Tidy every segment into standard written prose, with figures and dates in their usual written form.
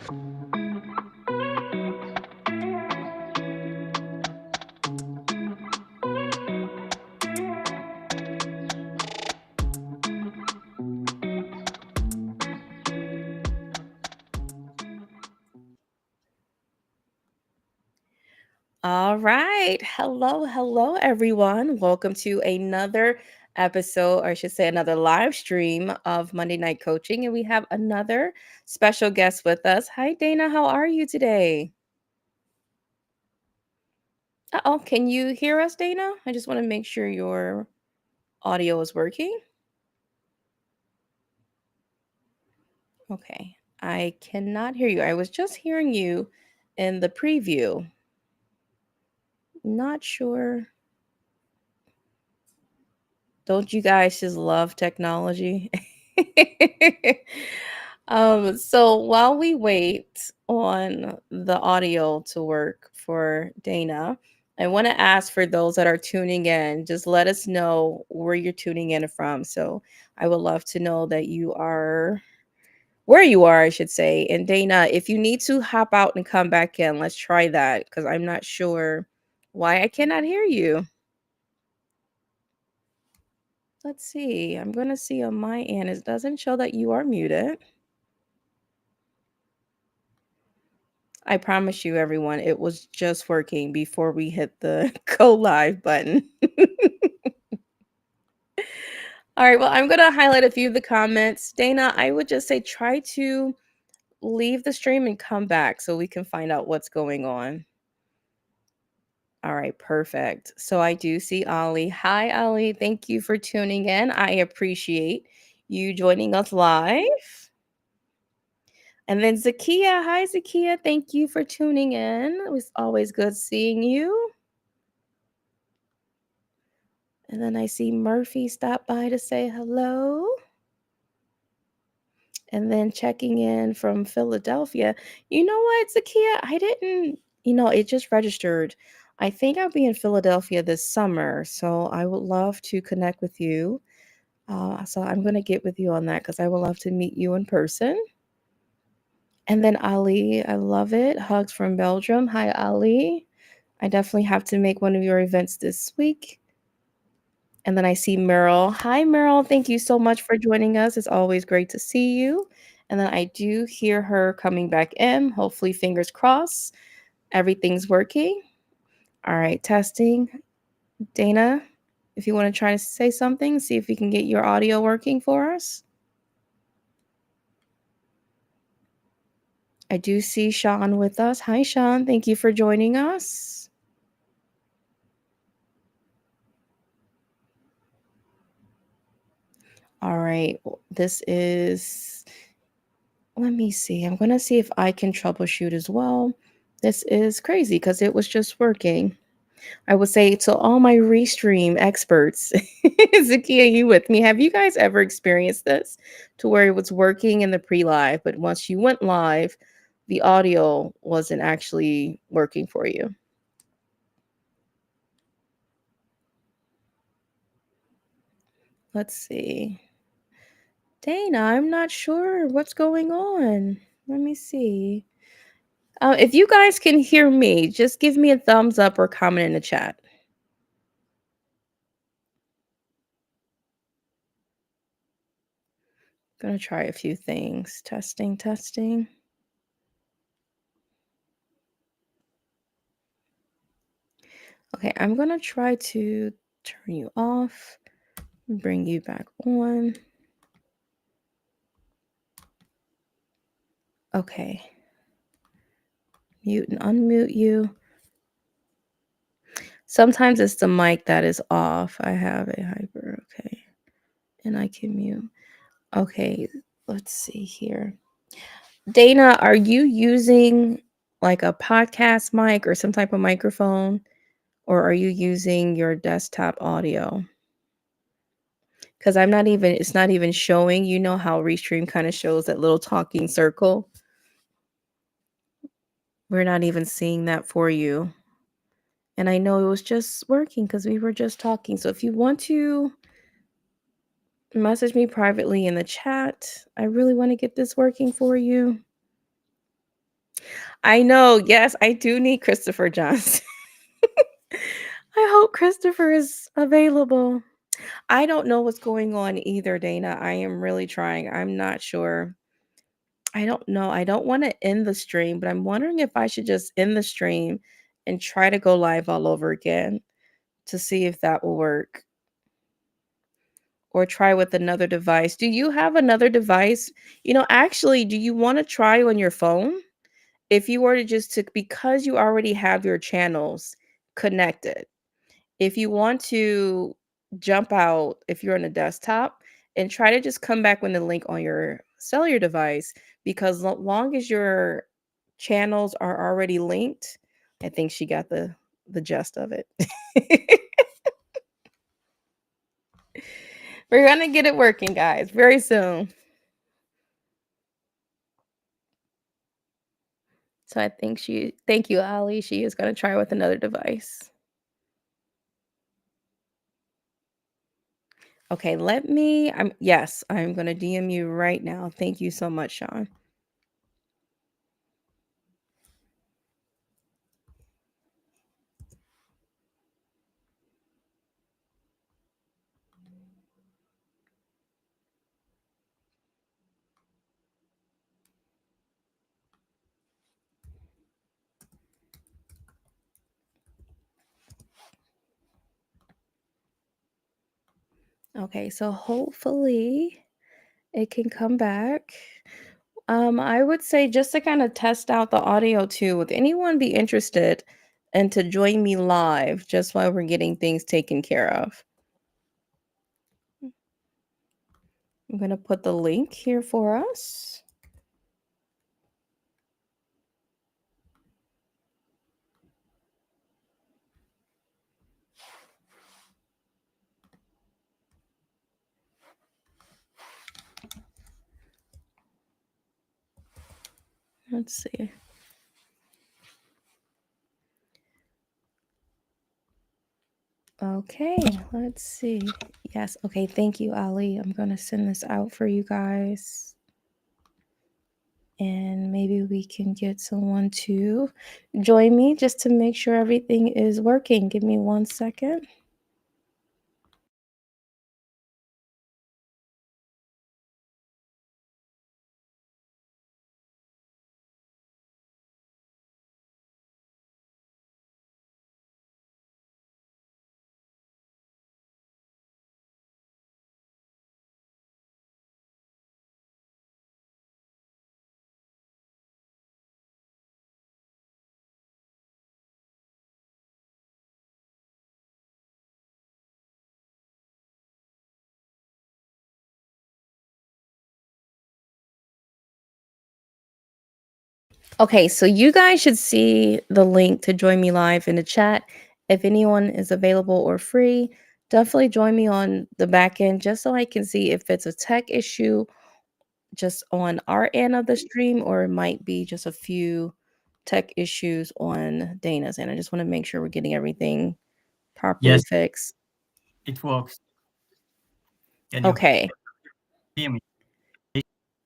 All right. Hello, everyone. Welcome to another episode, or I should say, another live stream of Monday Night Coaching. And we have another special guest with us. Hi, Dana. How are you today? Oh, can you hear us, Dana? I just want to make sure your audio is working. Okay. I cannot hear you. I was just hearing you in the preview. Not sure. Don't you guys just love technology? So while we wait on the audio to work for Dana, I want to ask for those that are tuning in, just let us know where you're tuning in from. So I would love to know that you are where you are, I should say. And Dana, if you need to hop out and come back in, let's try that because I'm not sure why I cannot hear you. Let's see. I'm going to see on my end. It doesn't show that you are muted. I promise you, everyone, it was just working before we hit the go live button. All right. Well, I'm going to highlight a few of the comments. Dana, I would just say try to leave the stream and come back so we can find out what's going on. All right. Perfect. So I do see Ali. Hi, Ali. Thank you for tuning in. I appreciate you joining us live. And then Zakia, hi Zakia, thank you for tuning in. It was always good seeing you. And then I see Murphy stop by to say hello. And then checking in from Philadelphia. You know what, Zakia? I didn't, it just registered. I think I'll be in Philadelphia this summer. So I would love to connect with you. So I'm going to get with you on that because I would love to meet you in person. And then Ali, I love it. Hugs from Belgium. Hi, Ali. I definitely have to make one of your events this week. And then I see Meryl. Hi, Meryl. Thank you so much for joining us. It's always great to see you. And then I do hear her coming back in. Hopefully, fingers crossed, everything's working. All right, testing. Dana, if you want to try to say something, see if we can get your audio working for us. I do see Sean with us. Hi, Sean. Thank you for joining us. All right. This is, let me see. I'm going to see if I can troubleshoot as well. This is crazy because it was just working. I would say to all my Restream experts, Zakia, you with me? Have you guys ever experienced this to where it was working in the pre-live, but once you went live, the audio wasn't actually working for you? Let's see. Dana, I'm not sure what's going on. Let me see. If you guys can hear me, just give me a thumbs up or comment in the chat. Gonna try a few things. Testing, testing. Okay, I'm gonna try to turn you off, bring you back on. Okay. Mute and unmute you. Sometimes it's the mic that is off. I have a hyper, okay. And I can mute. Okay, let's see here. Dana, are you using like a podcast mic or some type of microphone? Or are you using your desktop audio? Because it's not even showing. You know how Restream kind of shows that little talking circle? We're not even seeing that for you. And I know it was just working because we were just talking. So if you want to message me privately in the chat, I really want to get this working for you. I know, yes, I do need Christopher Johnson. I hope Christopher is available. I don't know what's going on either, Dana. I am really trying. I'm not sure. I don't know. I don't wanna end the stream, but I'm wondering if I should just end the stream and try to go live all over again to see if that will work, or try with another device. Do you have another device? Actually, do you wanna try on your phone? If you were to just to because you already have your channels connected, if you want to jump out, if you're on a desktop, and try to just come back with the link on your cellular device, because long as your channels are already linked, I think she got the gist of it. We're gonna get it working, guys, very soon. So I think thank you, Ali. She is gonna try with another device. Okay, yes, I'm gonna DM you right now. Thank you so much, Sean. Okay, so hopefully it can come back. I would say just to kind of test out the audio too, would anyone be interested and to join me live just while we're getting things taken care of? I'm gonna put the link here for us. Let's see. Okay, let's see. Yes, okay, thank you, Ali. I'm gonna send this out for you guys. And maybe we can get someone to join me just to make sure everything is working. Give me 1 second. Okay, so you guys should see the link to join me live in the chat. If anyone is available or free, definitely join me on the back end just so I can see if it's a tech issue just on our end of the stream, or it might be just a few tech issues on Dana's end. I just want to make sure we're getting everything properly Yes, fixed. it works. Can you Okay. hear me?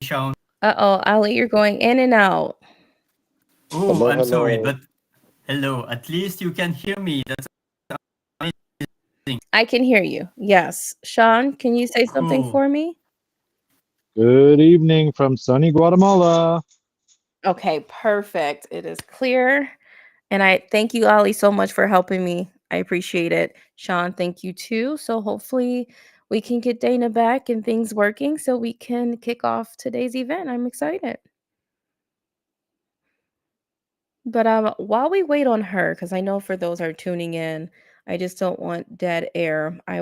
Sean? Uh-oh, Ali, you're going in and out. Oh, Hello, I'm sorry, hello. but hello. At least you can hear me. That's amazing. I can hear you. Yes. Sean, can you say something Cool. for me? Good evening from sunny Guatemala. Okay, perfect. It is clear. And I thank you, Ali, so much for helping me. I appreciate it. Sean, thank you too. So hopefully we can get Dana back and things working so we can kick off today's event. I'm excited. But while we wait on her, because I know for those who are tuning in, I just don't want dead air. I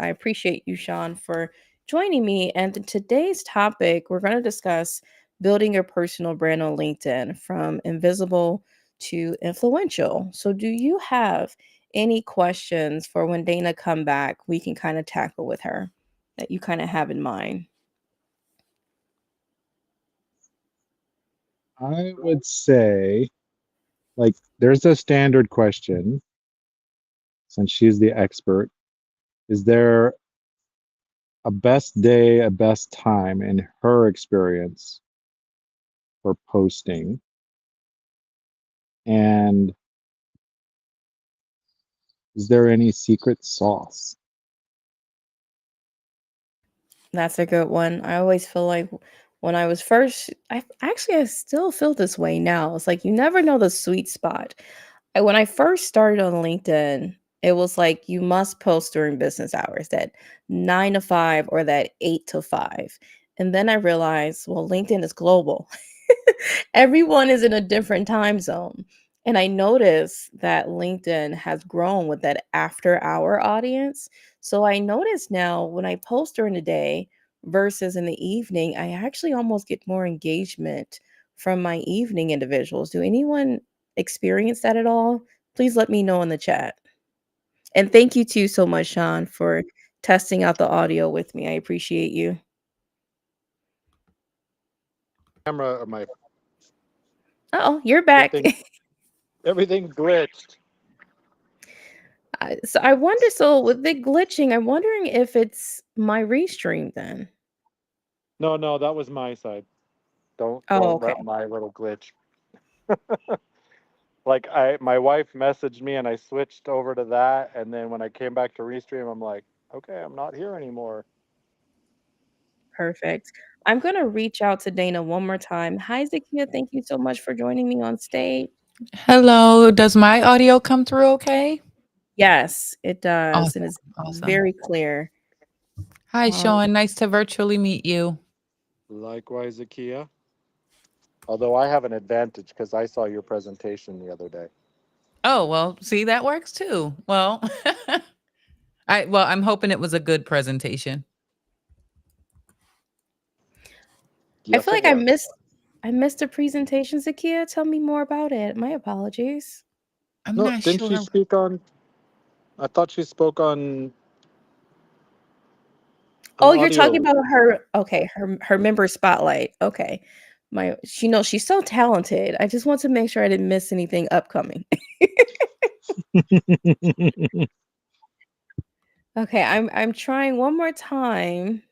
appreciate you, Sean, for joining me. And today's topic, we're going to discuss building your personal brand on LinkedIn from invisible to influential. So, do you have any questions for when Dana come back? We can kind of tackle with her that you kind of have in mind. I would say, like, there's a standard question, since she's the expert. Is there a best day, a best time in her experience for posting? And is there any secret sauce? That's a good one. I always feel like when I was first, I still feel this way now. It's like you never know the sweet spot. When I first started on LinkedIn, it was like you must post during business hours, that 9 to 5 or that 8 to 5. And then I realized, well, LinkedIn is global. Everyone is in a different time zone. And I noticed that LinkedIn has grown with that after hour audience. So I notice now when I post during the day versus in the evening, I actually almost get more engagement from my evening individuals. Do anyone experience that at all? Please let me know in the chat. And thank you too so much, Sean, for testing out the audio with me. I appreciate you. Camera or my Oh, you're back. everything glitched. So I wonder, so with it glitching, I'm wondering if it's my restream then. No, that was my side. Oh, Don't okay. let my little glitch. Like my wife messaged me and I switched over to that, and then when I came back to restream, I'm like, okay, I'm not here anymore. Perfect. I'm gonna reach out to Dana one more time. Hi, Zakia. Thank you so much for joining me on stage. Hello, does my audio come through okay? Yes, it does, and Awesome, it's awesome. very clear. Hi, Sean. Nice to virtually meet you. Likewise, Akia. Although I have an advantage because I saw your presentation the other day. Oh, well, see, that works too. Well, I'm hoping it was a good presentation. I Yes, feel it like was. I missed a presentation, Zakia. Tell me more about it. My apologies. I'm No, not didn't she sure. speak on? I thought she spoke on an Oh, you're talking audio. about her, okay, her member spotlight. Okay. She knows she's so talented. I just want to make sure I didn't miss anything upcoming. Okay, I'm trying one more time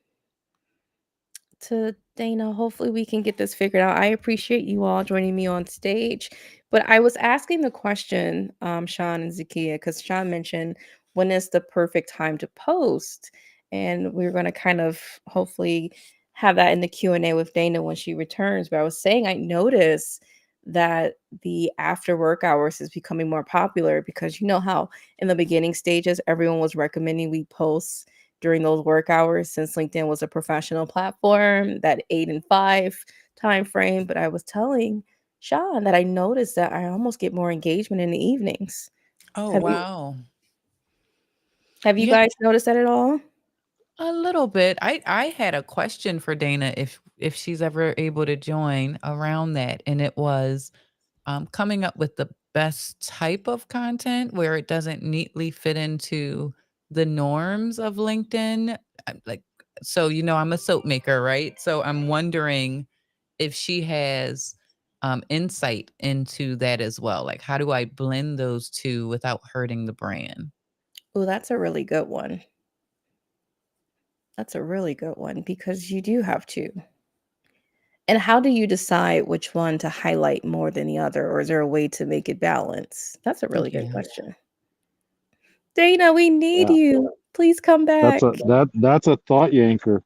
to Dana. Hopefully we can get this figured out. I appreciate you all joining me on stage. But I was asking the question, Sean and Zakia, because Sean mentioned when is the perfect time to post. And we are going to kind of hopefully have that in the Q&A with Dana when she returns. But I was saying I noticed that the after work hours is becoming more popular because you know how in the beginning stages everyone was recommending we post during those work hours since LinkedIn was a professional platform, that 8 and 5 time frame. But I was telling Sean that I noticed that I almost get more engagement in the evenings. Oh, Have you wow. have you Yeah, guys noticed that at all? a little bit. I had a question for Dana if she's ever able to join around that, and it was coming up with the best type of content where it doesn't neatly fit into the norms of LinkedIn. Like, so, I'm a soap maker, right? So I'm wondering if she has insight into that as well. Like, how do I blend those two without hurting the brand? Oh, that's a really good one. That's a really good one because you do have to. And how do you decide which one to highlight more than the other, or is there a way to make it balance? That's a really good Yeah. question. Dana, we need Yeah, you. Please come back. that's a thought yanker.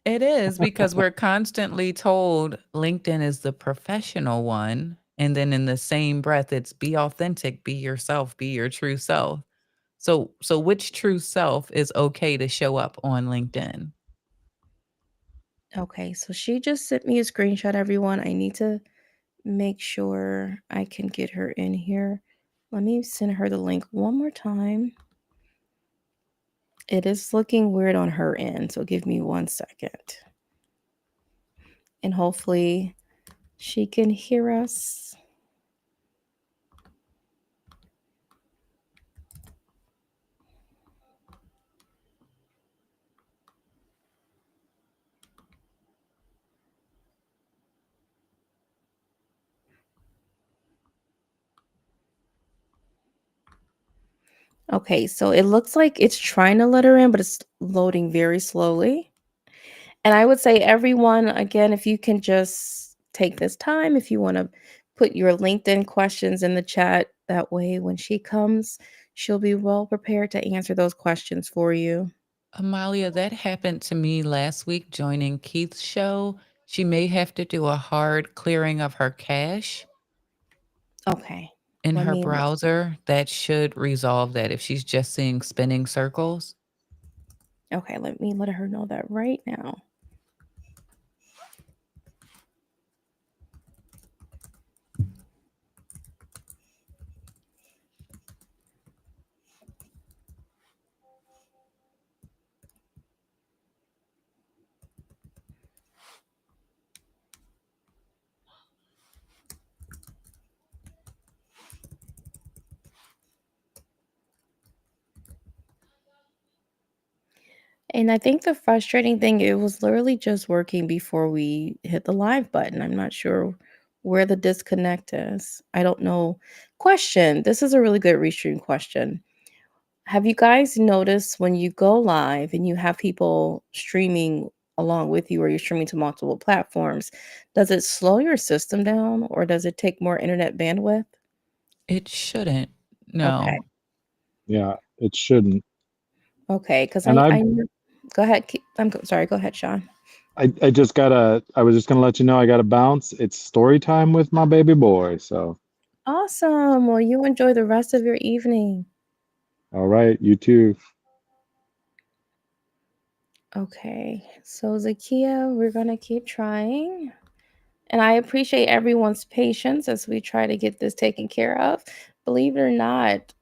It is because we're constantly told LinkedIn is the professional one. And then in the same breath, it's be authentic, be yourself, be your true self. So which true self is okay to show up on LinkedIn? Okay, so she just sent me a screenshot, everyone. I need to make sure I can get her in here. Let me send her the link one more time. It is looking weird on her end, so give me 1 second. And hopefully she can hear us. Okay, so it looks like it's trying to let her in, but it's loading very slowly. And I would say everyone, again, if you can just take this time, if you want to put your LinkedIn questions in the chat. That way, when she comes, she'll be well prepared to answer those questions for you. Amalia, that happened to me last week joining Keith's show. She may have to do a hard clearing of her cache Okay. in Let her me let browser. That should resolve that if she's just seeing spinning circles. Okay, let me let her know that right now. And I think the frustrating thing, it was literally just working before we hit the live button. I'm not sure where the disconnect is. I don't know. Question. This is a really good restream question. Have you guys noticed when you go live and you have people streaming along with you or you're streaming to multiple platforms, does it slow your system down or does it take more internet bandwidth? It shouldn't. Okay. No. Yeah, it shouldn't. Okay. Because And I go ahead. Sorry. Go ahead, Sean. I just gotta. I was just gonna let you know I gotta bounce. It's story time with my baby boy. So, Awesome. Well, you enjoy the rest of your evening. all right, you too. Okay. So, Zakia, we're going to keep trying. And I appreciate everyone's patience as we try to get this taken care of. Believe it or not,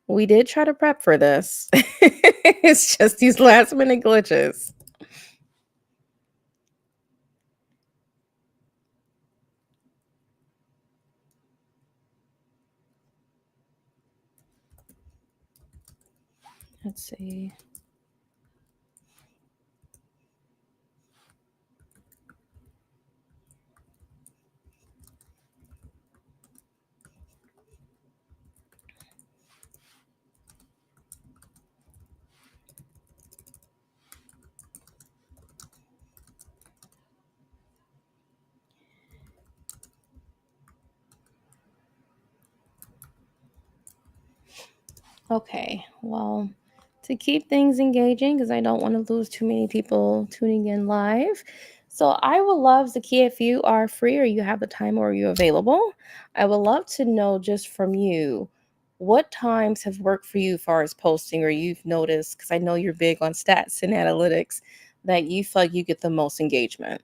we did try to prep for this. It's just these last minute glitches. Let's see. Okay. Well, to keep things engaging, because I don't want to lose too many people tuning in live. So I would love, Zakia, if you are free or you have the time or you're available, I would love to know just from you what times have worked for you as far as posting or you've noticed, because I know you're big on stats and analytics, that you feel like you get the most engagement.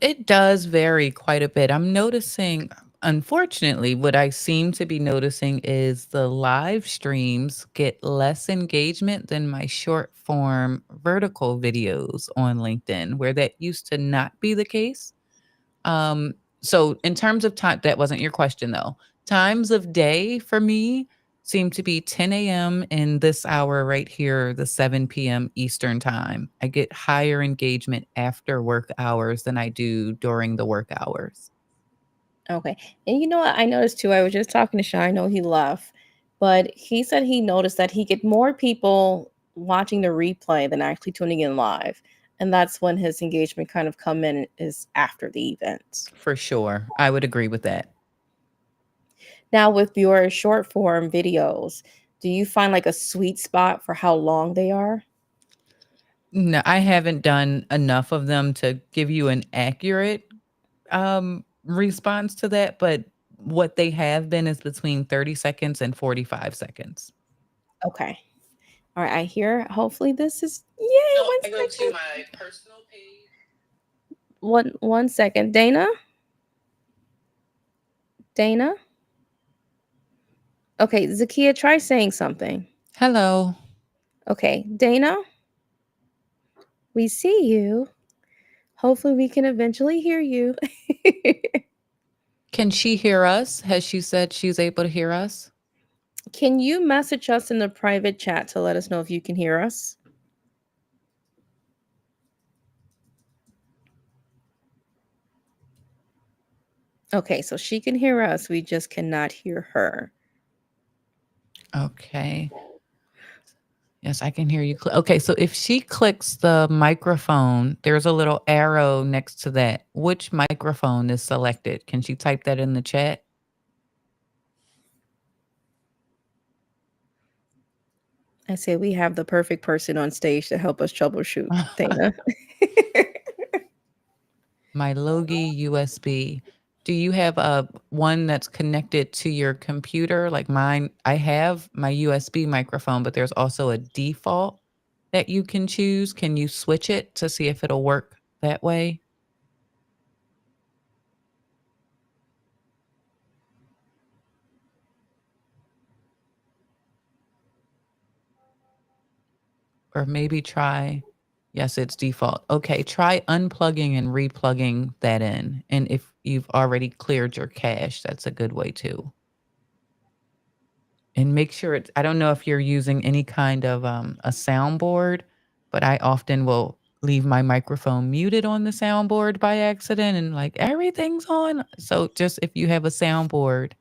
It does vary quite a bit. I'm noticing, unfortunately, what I seem to be noticing is the live streams get less engagement than my short form vertical videos on LinkedIn, where that used to not be the case. Um, so in terms of time, that wasn't your question though. Times of day for me seem to be 10 a.m. in this hour right here, the 7 p.m. Eastern time. I get higher engagement after work hours than I do during the work hours. Okay. And you know what? I noticed too. I was just talking to Sean. I know he left, but he said he noticed that he get more people watching the replay than actually tuning in live. And that's when his engagement kind of come in is after the event. For sure. I would agree with that. Now with your short form videos, do you find like a sweet spot for how long they are? No, I haven't done enough of them to give you an accurate response to that, but what they have been is between 30 seconds and 45 seconds. Okay. All right. I hear. Hopefully this is yay. No, One I go to second. my personal page. One second. Dana. Okay, Zakia, try saying something. Hello. Okay, Dana, we see you. Hopefully, we can eventually hear you. Can she hear us? Has she said she's able to hear us? Can you message us in the private chat to let us know if you can hear us? Okay, so she can hear us. We just cannot hear her. Okay. Yes, I can hear you. Okay, so if she clicks the microphone, there's a little arrow next to that. Which microphone is selected? Can she type that in the chat? I say we have the perfect person on stage to help us troubleshoot, Dana. My Logi USB. Do you have a one that's connected to your computer? Like mine, I have my USB microphone, but there's also a default that you can choose. Can you switch it to see if it'll work that way? Or maybe try, yes, it's default. Okay, try unplugging and replugging that in. And if you've already cleared your cache, that's a good way too. And make sure it's, I don't know if you're using any kind of a soundboard, but I often will leave my microphone muted on the soundboard by accident and like everything's on. So just if you have a soundboard,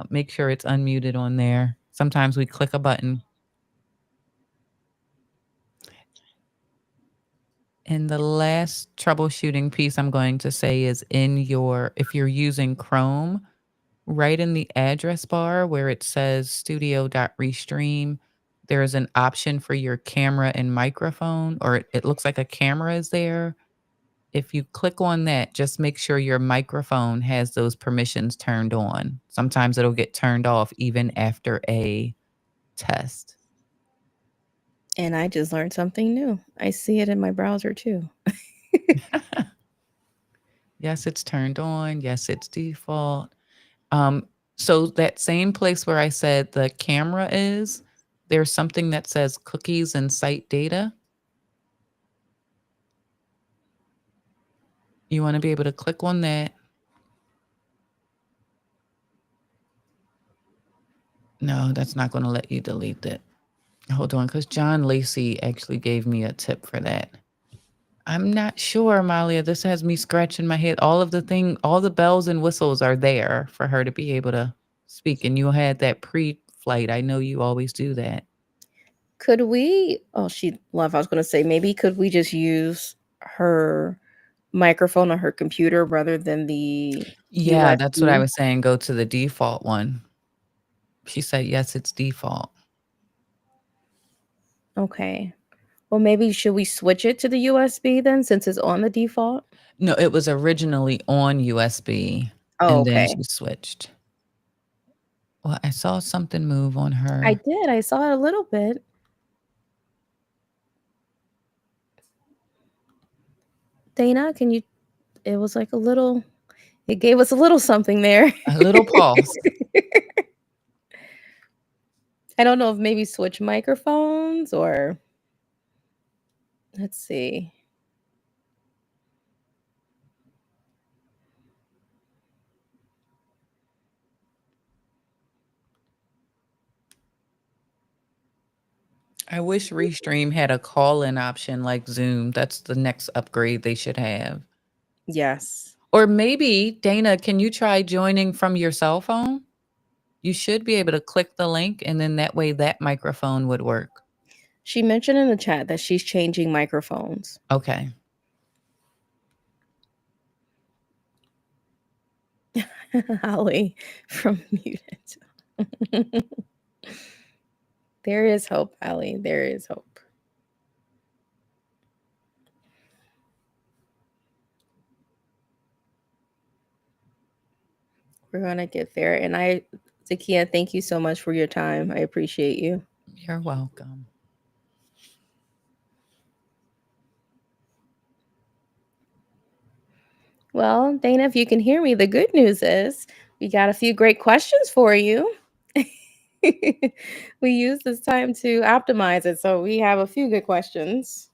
make sure it's unmuted on there. Sometimes we click a button. And the last troubleshooting piece I'm going to say is if you're using Chrome, right in the address bar where it says studio.restream, there's an option for your camera and microphone, or it looks like a camera is there. If you click on that, just make sure your microphone has those permissions turned on. Sometimes it'll get turned off even after a test. And I just learned something new. I see it in my browser too. Yes, it's turned on. Yes, it's default. So that same place where I said the camera is, there's something that says cookies and site data. You want to be able to click on that. No, that's not going to let you delete it. Hold on, because John Lacey actually gave me a tip for that. I'm not sure, Amalia. This has me scratching my head. All the bells and whistles are there for her to be able to speak. And you had that pre-flight. I know you always do that. Could we? Oh, she left. I was going to say maybe could we just use her microphone on her computer rather than the Yeah, that's what I USB? was saying. Go to the default one. She said, yes, it's default. Okay. Well, maybe should we switch it to the USB then since it's on the default? No, it was originally on USB, Oh, and then okay. she switched. Well, I saw something move on her. I did. I saw it a little bit. Dana, can you? It was like a little. It gave us a little something there. A little pause. I don't know if maybe switch microphones or let's see. I wish Restream had a call-in option like Zoom. That's the next upgrade they should have. Yes. Or maybe, Dana, can you try joining from your cell phone? You should be able to click the link, and then that way that microphone would work. She mentioned in the chat that she's changing microphones. Okay. Holly from Muted. There is hope, Allie. There is hope. We're gonna get there. And Zakia, thank you so much for your time. I appreciate you. You're welcome. Well, Dana, if you can hear me, the good news is we got a few great questions for you. We use this time to optimize it, so we have a few good questions.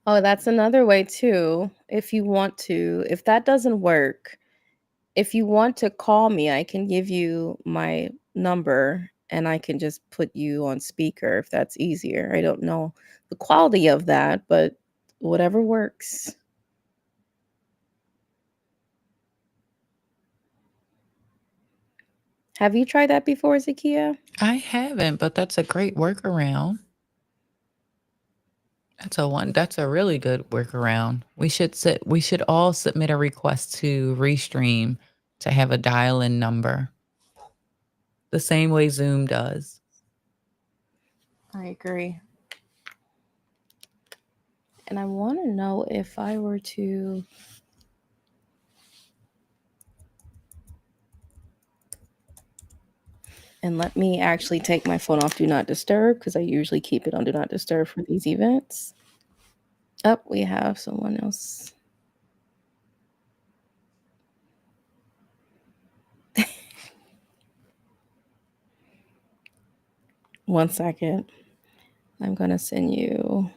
Oh, that's another way too. If you want to, if that doesn't work, if you want to call me, I can give you my number and I can just put you on speaker if that's easier. I don't know the quality of that, but Whatever works. Have you tried that before, Zakia? I haven't, but that's a great workaround. That's a really good workaround. We should all submit a request to Restream to have a dial-in number. The same way Zoom does. I agree. And I want to know if I were to and let me actually take my phone off Do Not Disturb because I usually keep it on Do Not Disturb for these events. Oh, we have someone else. One second. I'm going to send you.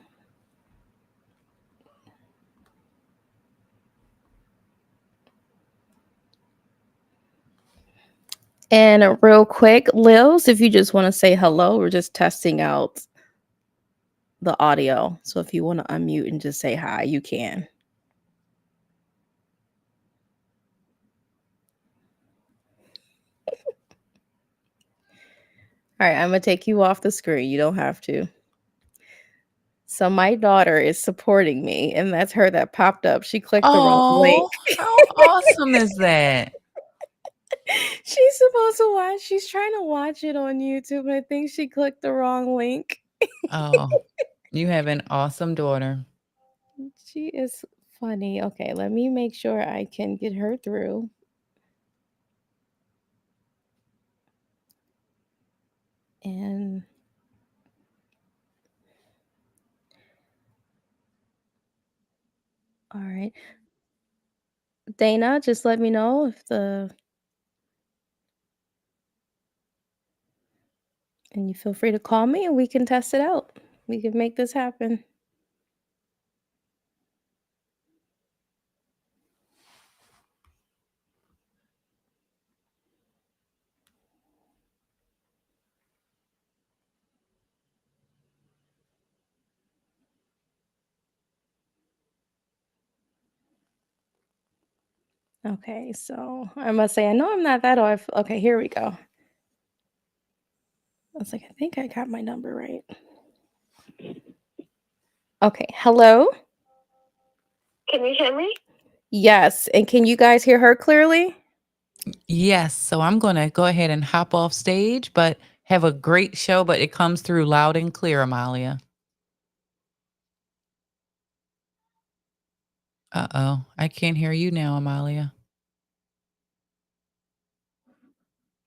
And real quick, Lils, if you just want to say hello, we're just testing out the audio. So if you want to unmute and just say hi, you can. All right, I'm going to take you off the screen. You don't have to. So my daughter is supporting me, and that's her that popped up. She clicked the wrong link. Oh, how awesome is that? She's supposed to watch. She's trying to watch it on YouTube, and I think she clicked the wrong link. Oh, you have an awesome daughter. She is funny. Okay, let me make sure I can get her through. And all right. Dana, just let me know if and you feel free to call me and we can test it out. We can make this happen. Okay, so I must say, I know I'm not that off. Okay, here we go. I was like, I think I got my number right. Okay, hello? Can you hear me? Yes, and can you guys hear her clearly? Yes, so I'm going to go ahead and hop off stage, but have a great show, but it comes through loud and clear, Amalia. Uh-oh, I can't hear you now, Amalia.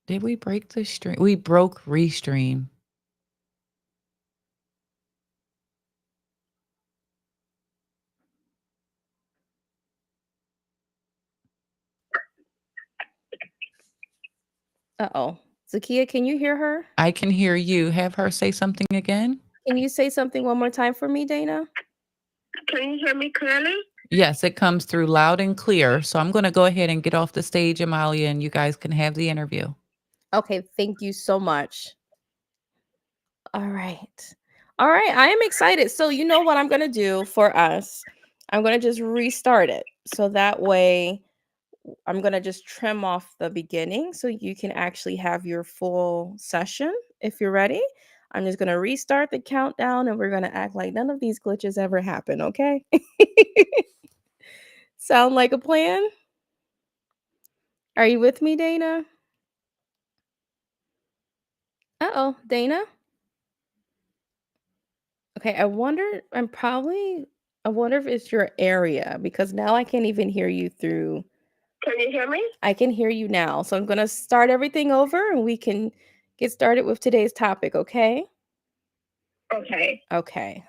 Did we break the stream? We broke Restream. Uh-oh. Zakia, can you hear her? I can hear you. Have her say something again? Can you say something one more time for me, Dana? Can you hear me clearly? Yes, it comes through loud and clear. So I'm going to go ahead and get off the stage, Amalia, and you guys can have the interview. Okay, thank you so much. All right. All right, I am excited. So you know what I'm going to do for us? I'm going to just restart it. So that way I'm going to just trim off the beginning so you can actually have your full session if you're ready. I'm just going to restart the countdown and we're going to act like none of these glitches ever happen, okay? Sound like a plan? Are you with me, Dana? Uh-oh, Dana? Okay, I wonder if it's your area because now I can't even hear you through. Can you hear me? I can hear you now. So I'm going to start everything over and we can get started with today's topic, okay? Okay. Okay.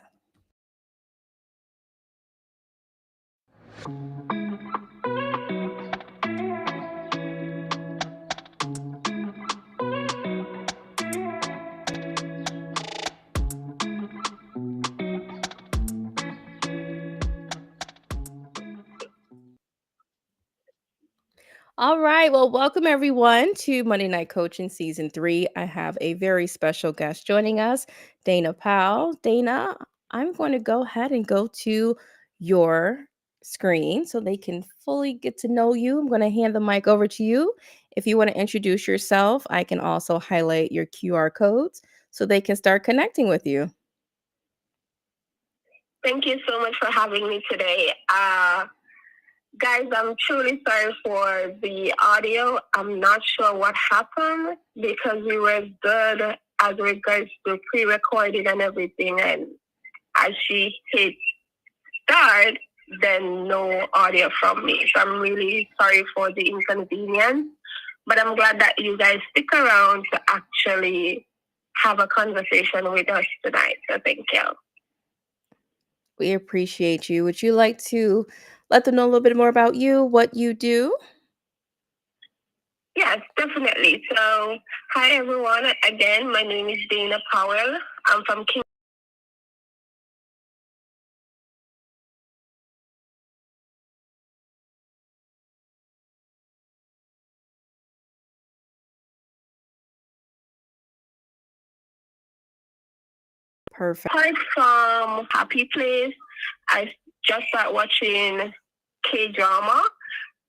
All right. Well, welcome everyone to Monday Night Coaching Season 3. I have a very special guest joining us, Dana Powell. Dana, I'm going to go ahead and go to your screen so they can fully get to know you. I'm going to hand the mic over to you. If you want to introduce yourself, I can also highlight your QR codes so they can start connecting with you. Thank you so much for having me today. Guys, I'm truly sorry for the audio. I'm not sure what happened because we were good as regards to pre-recording and everything. And as she hit start, then no audio from me. So I'm really sorry for the inconvenience. But I'm glad that you guys stick around to actually have a conversation with us tonight. So thank you. We appreciate you. Would you like to let them know a little bit more about you, what you do? Yes, definitely. So, hi everyone. Again, my name is Dana Powell. I'm from King. Perfect. Apart from Happy Place, I just started watching K-drama,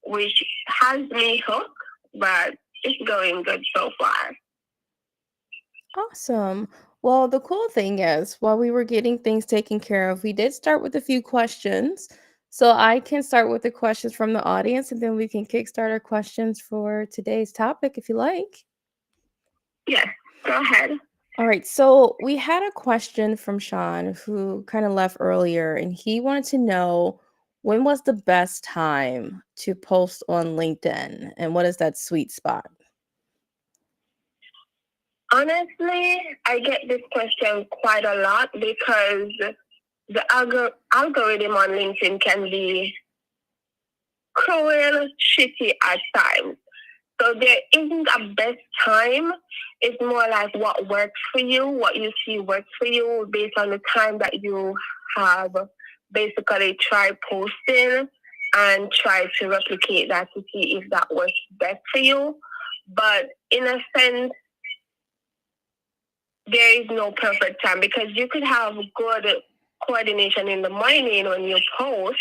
which has me hooked, but it's going good so far. Awesome. Well, the cool thing is, while we were getting things taken care of, we did start with a few questions. So I can start with the questions from the audience, and then we can kickstart our questions for today's topic if you like. Yes, go ahead. All right. So we had a question from Sean who kind of left earlier, and he wanted to know when was the best time to post on LinkedIn, and what is that sweet spot? Honestly, I get this question quite a lot because the algorithm on LinkedIn can be cruel, shitty at times. So there isn't a best time. It's more like what works for you, what you see works for you based on the time that you have basically tried posting and try to replicate that to see if that works best for you. But in a sense, there is no perfect time because you could have good coordination in the morning when you post,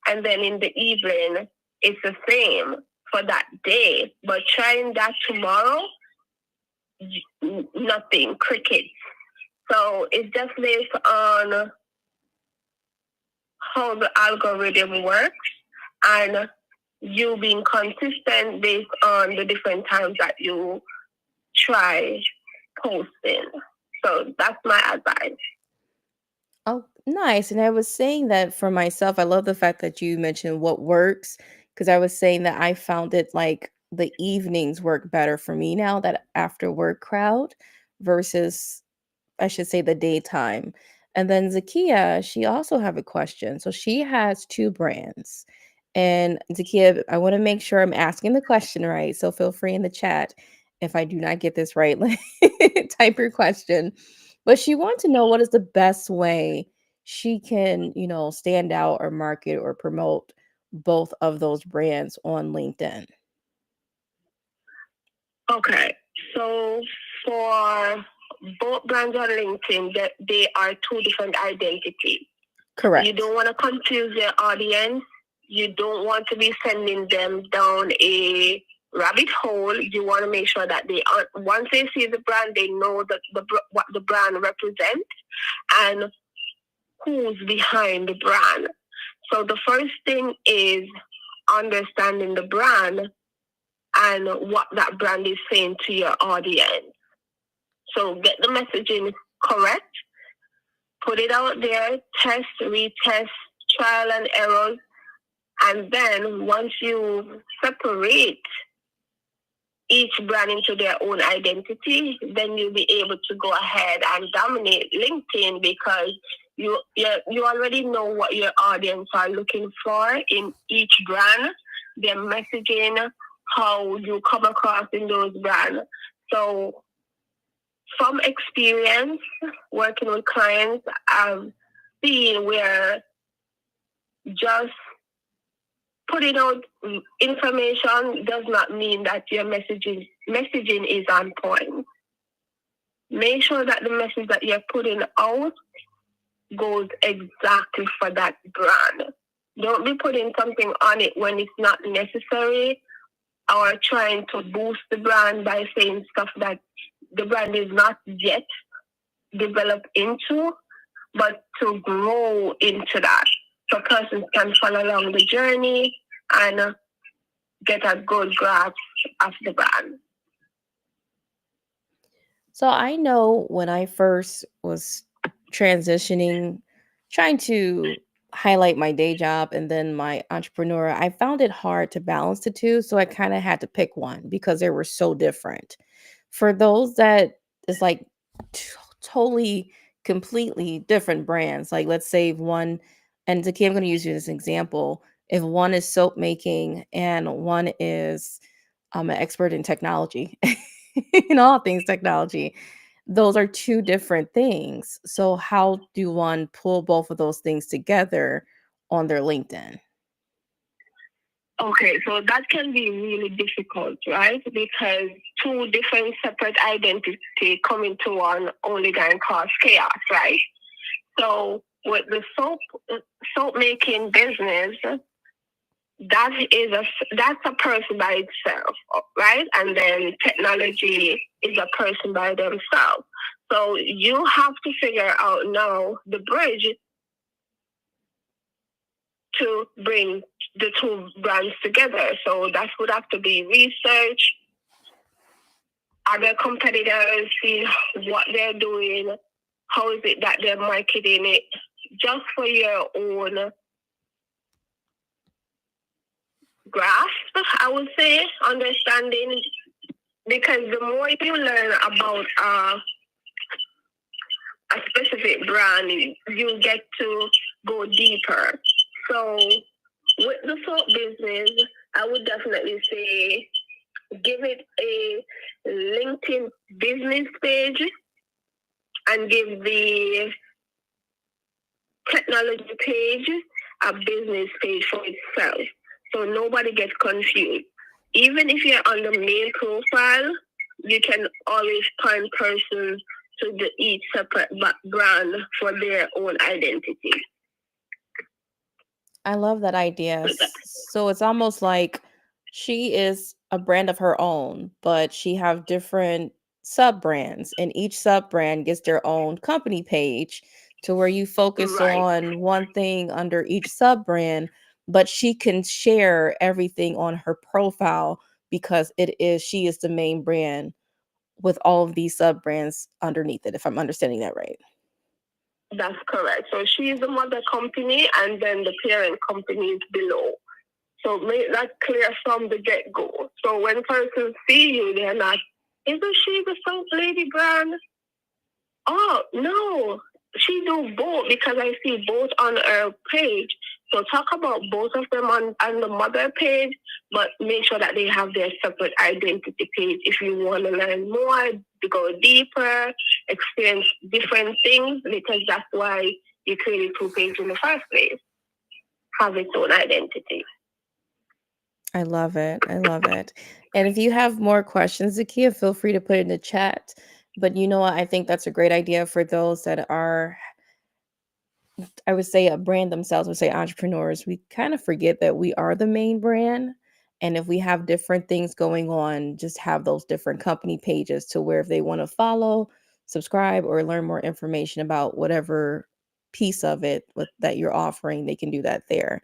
and then in the evening, it's the same for that day. But trying that tomorrow, nothing, crickets. So it's just based on how the algorithm works and you being consistent based on the different times that you try posting. So that's my advice. Oh, nice. And I was saying that for myself, I love the fact that you mentioned what works, because I was saying that I found it like the evenings work better for me now, that after work crowd versus, I should say, the daytime. And then Zakia, she also have a question. So she has two brands. And Zakia, I want to make sure I'm asking the question right. So feel free in the chat if I do not get this right, type your question. But she wants to know what is the best way she can, stand out or market or promote both of those brands on LinkedIn. Okay, so for both brands on LinkedIn, they are two different identities. Correct. You don't want to confuse your audience. You don't want to be sending them down a rabbit hole. You want to make sure that they are, once they see the brand, they know that what the brand represents and who's behind the brand. So the first thing is understanding the brand and what that brand is saying to your audience. So get the messaging correct, put it out there, test, retest, trial and errors. And then once you separate each brand into their own identity, then you'll be able to go ahead and dominate LinkedIn because you already know what your audience are looking for in each brand, their messaging, how you come across in those brands. So from experience working with clients, I've seen where just putting out information does not mean that your messaging is on point. Make sure that the message that you're putting out goes exactly for that brand. Don't be putting something on it when it's not necessary, or trying to boost the brand by saying stuff that the brand is not yet developed into, but to grow into that. So persons can follow along the journey and get a good grasp of the brand. So I know when I first was transitioning, trying to highlight my day job and then my entrepreneur, I found it hard to balance the two. So I kind of had to pick one because they were so different. For those that is like totally, completely different brands, like let's say one, and Zaki, I'm going to use you as an example. If one is soap making and one is an expert in technology, in all things technology, those are two different things. So how do one pull both of those things together on their LinkedIn? Okay, so that can be really difficult, right? Because two different separate identities come into one only can cause chaos, right? So with the soap making business, that's a person by itself, right? And then technology is a person by themselves. So you have to figure out now the bridge to bring the two brands together. So that would have to be research, other competitors, see what they're doing, how is it that they're marketing it, just for your own grasp, I would say, understanding. Because the more you learn about a specific brand, you get to go deeper. So with the soap business, I would definitely say give it a LinkedIn business page and give the technology page a business page for itself. So nobody gets confused. Even if you're on the main profile, you can always find persons to each separate brand for their own identity. I love that idea. So it's almost like she is a brand of her own, but she have different sub brands, and each sub brand gets their own company page to where you focus Right. on one thing under each sub brand, but she can share everything on her profile because she is the main brand with all of these sub brands underneath it, if I'm understanding that right. That's correct. So she's the mother company, and then the parent company is below. So make that clear from the get-go. So when persons see you, they're not, isn't she the soap lady brand? Oh, no, she do both, because I see both on her page. So talk about both of them on the mother page, but make sure that they have their separate identity page if you want to learn more, to go deeper, experience different things, because that's why you created two pages in the first place. Have its own identity. I love it. I love it. And if you have more questions, Zakia, feel free to put it in the chat. But you know what? I think that's a great idea for those that are, I would say, a brand themselves, would say entrepreneurs. We kind of forget that we are the main brand. And if we have different things going on, just have those different company pages to where if they want to follow, subscribe, or learn more information about whatever piece of it that you're offering, they can do that there.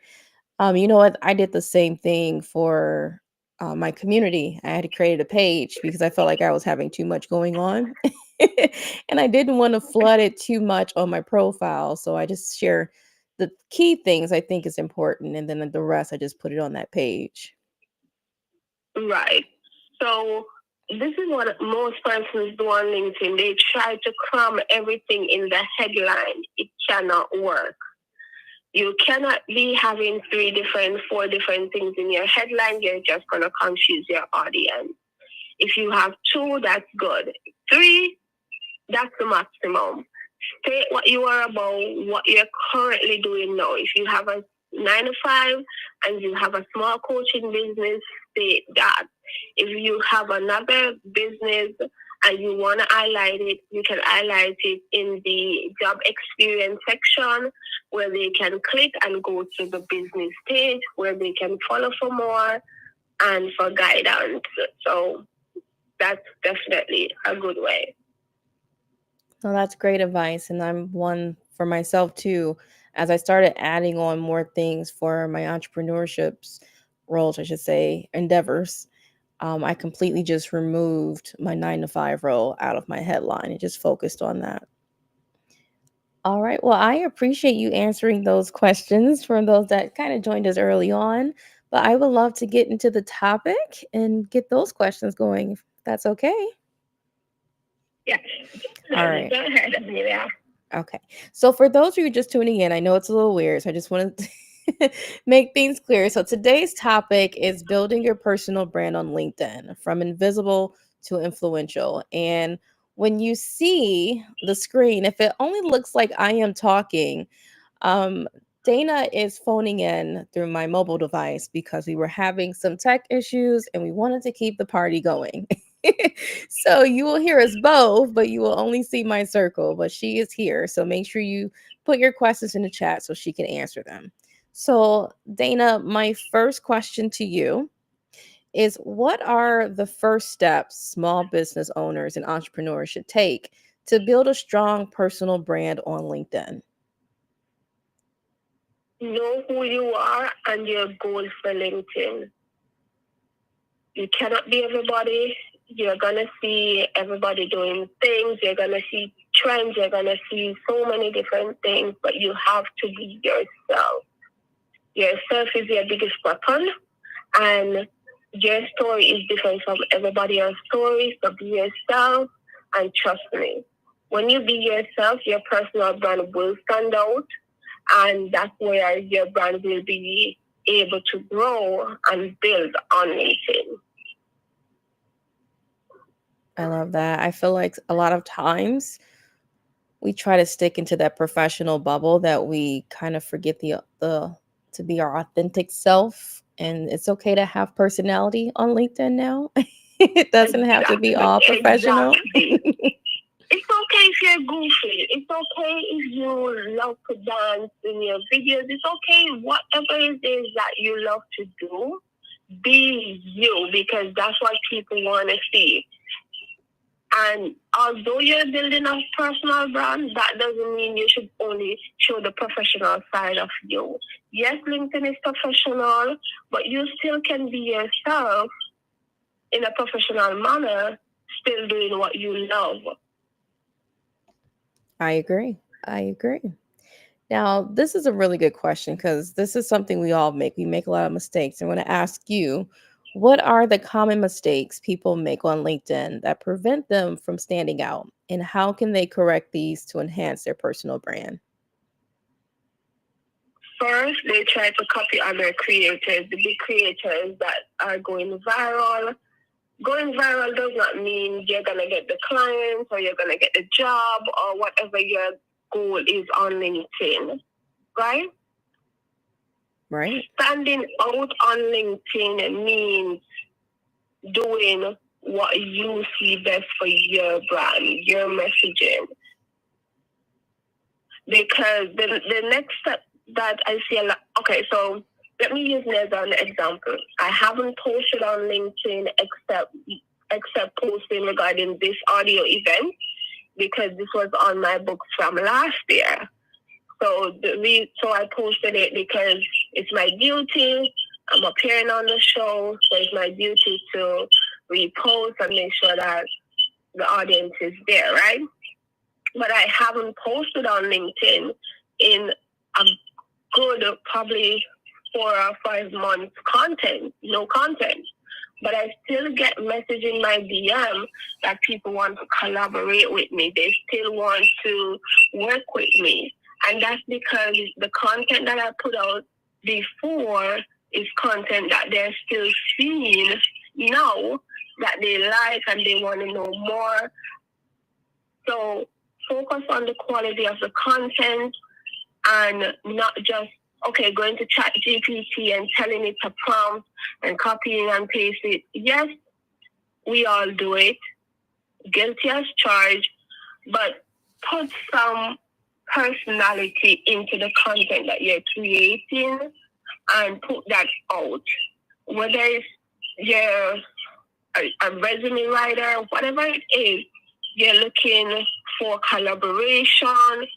You know what? I did the same thing for my community. I had created a page because I felt like I was having too much going on. And I didn't want to flood it too much on my profile. So I just share the key things I think is important. And then the rest, I just put it on that page. Right. So this is what most persons do on LinkedIn. They try to cram everything in the headline. It cannot work. You cannot be having 4 different things in your headline. You're just going to confuse your audience. If you have 2, that's good. 3, that's the maximum. State what you are about, what you're currently doing now. If you have a 9 to 5 and you have a small coaching business, state that. If you have another business and you want to highlight it, you can highlight it in the job experience section where they can click and go to the business page where they can follow for more and for guidance. So that's definitely a good way. No, that's great advice. And I'm one for myself too. As I started adding on more things for my entrepreneurships roles, I should say, endeavors, I completely just removed my 9 to 5 role out of my headline and just focused on that. All right. Well, I appreciate you answering those questions from those that kind of joined us early on. But I would love to get into the topic and get those questions going, if that's okay. Yes. All right. Go ahead, Amelia. Okay. So for those of you just tuning in, I know it's a little weird, so I just want to make things clear. So today's topic is building your personal brand on LinkedIn, from invisible to influential. And when you see the screen, if it only looks like I am talking, um, Dana is phoning in through my mobile device because we were having some tech issues and we wanted to keep the party going. So you will hear us both, but you will only see my circle. But she is here. So make sure you put your questions in the chat so she can answer them. So, Dana, my first question to you is, what are the first steps small business owners and entrepreneurs should take to build a strong personal brand on LinkedIn? Know who you are and your goals for LinkedIn. You cannot be everybody. You're going to see everybody doing things. You're going to see trends. You're going to see so many different things, but you have to be yourself. Yourself is your biggest weapon, and your story is different from everybody else's story. So be yourself, and trust me, when you be yourself, your personal brand will stand out, and that's where your brand will be able to grow and build on LinkedIn. I love that. I feel like a lot of times we try to stick into that professional bubble that we kind of forget the to be our authentic self. And it's okay to have personality on LinkedIn now. It doesn't have to be all professional. Exactly. It's okay if you're goofy. It's okay if you love to dance in your videos. It's okay, whatever it is that you love to do, be you, because that's what people want to see. And although you're building a personal brand, that doesn't mean you should only show the professional side of you. Yes, LinkedIn is professional, but you still can be yourself in a professional manner, still doing what you love. I agree. I agree. Now, this is a really good question because this is something we all make. We make a lot of mistakes. I want to ask you, what are the common mistakes people make on LinkedIn that prevent them from standing out? And how can they correct these to enhance their personal brand? First, they try to copy other creators, the big creators that are going viral. Going viral does not mean you're going to get the clients or you're going to get the job or whatever your goal is on LinkedIn, right? Right. Standing out on LinkedIn means doing what you see best for your brand, your messaging. Because the next step that I see a lot, okay, so let me use me as an example. I haven't posted on LinkedIn except posting regarding this audio event because this was on my books from last year. So I posted it because it's my duty. I'm appearing on the show, so it's my duty to repost and make sure that the audience is there, right? But I haven't posted on LinkedIn in a good probably 4 or 5 months no content. But I still get message in my DM that people want to collaborate with me. They still want to work with me. And that's because the content that I put out before is content that they're still seeing now that they like and they want to know more. So focus on the quality of the content and not just, going to ChatGPT and telling it to prompt and copying and paste it. Yes, we all do it. guilty as charged, but put some personality into the content that you're creating and put that out. Whether it's you're a resume writer, whatever it is, you're looking for collaboration,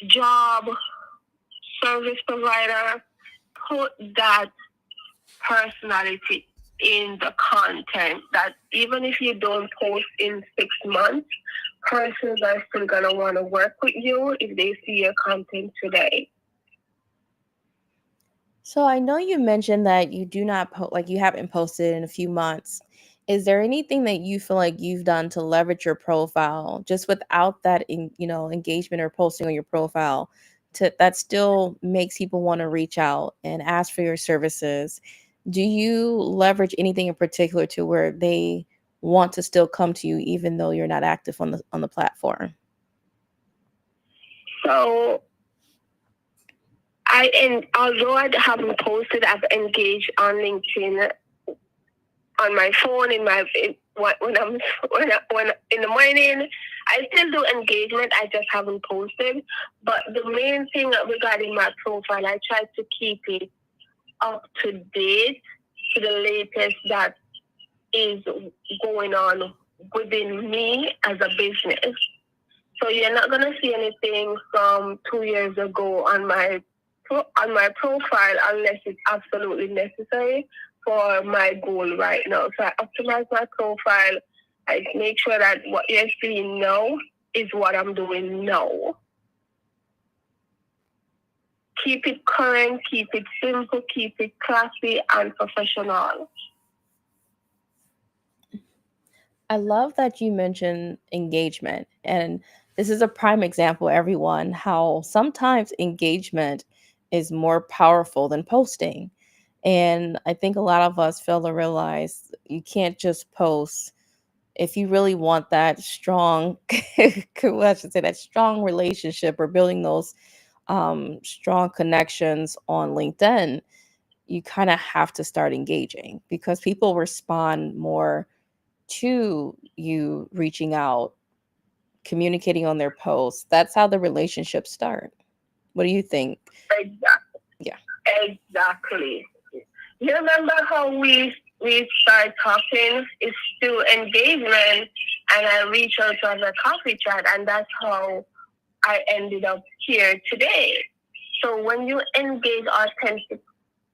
job, service provider, put that personality in the content that even if you don't post in 6 months, persons are still going to want to work with you if they see your content today. So I know you mentioned that you do not like you haven't posted in a few months. Is there anything that you feel like you've done to leverage your profile just without that engagement or posting on your profile that still makes people want to reach out and ask for your services? Do you leverage anything in particular to where they want to still come to you even though you're not active on the platform? So although I haven't posted, I've engaged on LinkedIn on my phone when in the morning. I still do engagement. I just haven't posted. But the main thing regarding my profile, I try to keep it up to date to the latest that is going on within me as a business. So you're not gonna see anything from 2 years ago on my profile unless it's absolutely necessary for my goal right now. So I optimize my profile. I make sure that what you're seeing now is what I'm doing now. Keep it current, keep it simple, keep it classy and professional. I love that you mentioned engagement. And this is a prime example, everyone, how sometimes engagement is more powerful than posting. And I think a lot of us fail to realize you can't just post. If you really want that strong, well, I should say that strong relationship or building those strong connections on LinkedIn, you kind of have to start engaging because people respond more to you reaching out, communicating on their posts. That's how the relationships start. What do you think? Exactly. Yeah. Exactly. You remember how we start talking? It's through engagement, and I reach out to a coffee chat, and that's how I ended up here today. So when you engage authentic,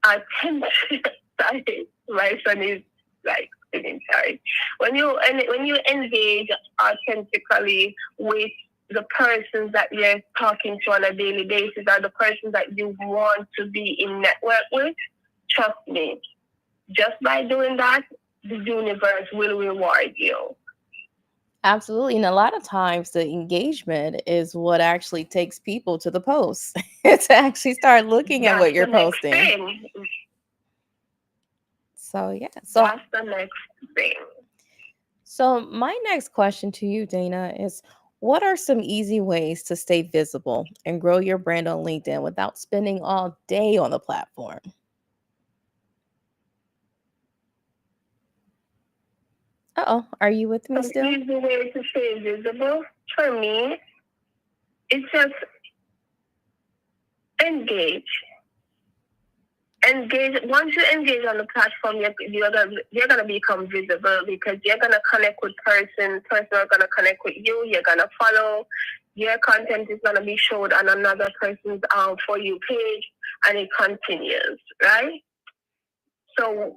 sorry, my son is like singing, sorry. When you engage authentically with the persons that you're talking to on a daily basis or the persons that you want to be in network with, trust me, just by doing that, the universe will reward you. Absolutely. And a lot of times the engagement is what actually takes people to the post to actually start looking at what you're posting. Thing. So yeah. That's the next thing. So my next question to you, Dana, is what are some easy ways to stay visible and grow your brand on LinkedIn without spending all day on the platform? Uh-oh, are you with me still? An easy way to stay visible for me is just engage. Once you engage on the platform, you're gonna become visible because you're gonna connect with person are gonna connect with you, you're gonna follow, your content is gonna be showed on another person's For You page, and it continues, right? So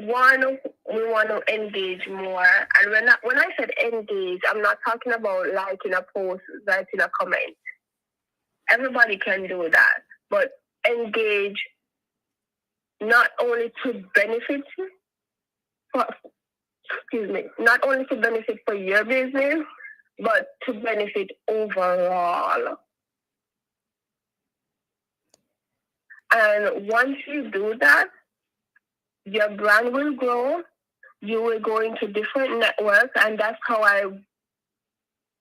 one, we want to engage more, and when I said engage, I'm not talking about liking a post, writing a comment. Everybody can do that, but engage not only to benefit not only to benefit for your business, but to benefit overall. And once you do that, your brand will grow. You will go into different networks, and that's how